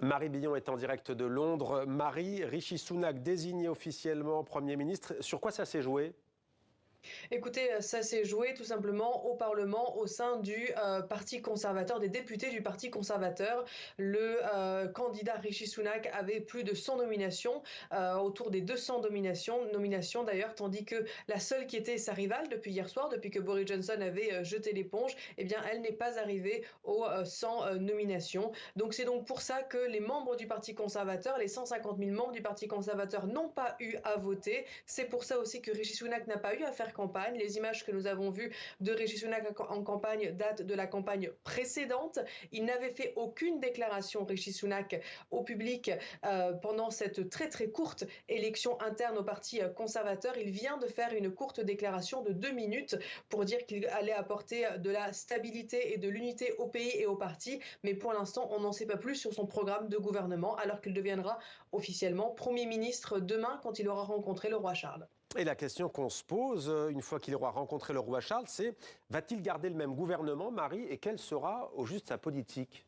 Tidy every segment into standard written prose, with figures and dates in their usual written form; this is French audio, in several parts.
Marie Billon est en direct de Londres. Marie, Rishi Sunak désigné officiellement Premier ministre. Sur quoi ça s'est joué? Écoutez, ça s'est joué tout simplement au Parlement au sein du Parti conservateur, des députés du Parti conservateur. Le candidat Rishi Sunak avait plus de 100 nominations, autour des 200 nominations d'ailleurs, tandis que la seule qui était sa rivale depuis hier soir, depuis que Boris Johnson avait jeté l'éponge, eh bien, elle n'est pas arrivée aux 100 nominations. Donc c'est donc pour ça que les membres du Parti conservateur, les 150 000 membres du Parti conservateur n'ont pas eu à voter. C'est pour ça aussi que Rishi Sunak n'a pas eu à faire campagne. Les images que nous avons vues de Rishi Sunak en campagne datent de la campagne précédente. Il n'avait fait aucune déclaration, Rishi Sunak, au public pendant cette très très courte élection interne au Parti conservateur. Il vient de faire une courte déclaration de 2 minutes pour dire qu'il allait apporter de la stabilité et de l'unité au pays et au parti. Mais pour l'instant, on n'en sait pas plus sur son programme de gouvernement, alors qu'il deviendra officiellement Premier ministre demain quand il aura rencontré le roi Charles. Et la question qu'on se pose, une fois qu'il aura rencontré le roi Charles, c'est va-t-il garder le même gouvernement, Marie, et quelle sera au juste sa politique?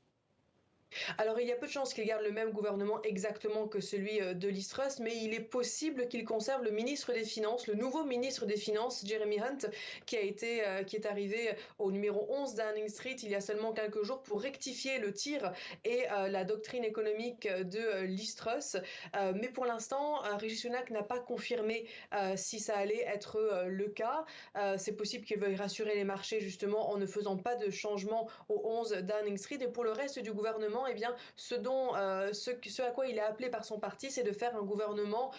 Alors, il y a peu de chances qu'il garde le même gouvernement exactement que celui de Liz Truss, mais il est possible qu'il conserve le ministre des Finances, le nouveau ministre des Finances, Jeremy Hunt, qui est arrivé au numéro 11 Downing Street il y a seulement quelques jours pour rectifier le tir et la doctrine économique de Liz Truss. Mais pour l'instant, Rishi Sunak n'a pas confirmé si ça allait être le cas. C'est possible qu'il veuille rassurer les marchés justement en ne faisant pas de changement au 11 Downing Street. Et pour le reste du gouvernement, eh bien, ce à quoi il est appelé par son parti, c'est de faire un gouvernement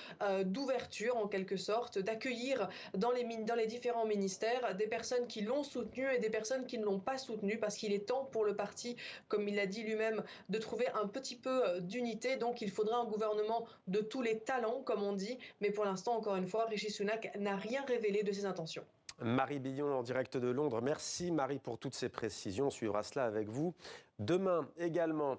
d'ouverture, en quelque sorte, d'accueillir dans les différents ministères des personnes qui l'ont soutenu et des personnes qui ne l'ont pas soutenu, parce qu'il est temps pour le parti, comme il l'a dit lui-même, de trouver un petit peu d'unité. Donc, il faudra un gouvernement de tous les talents, comme on dit. Mais pour l'instant, encore une fois, Rishi Sunak n'a rien révélé de ses intentions. Marie Billon en direct de Londres. Merci Marie pour toutes ces précisions. On suivra cela avec vous demain également.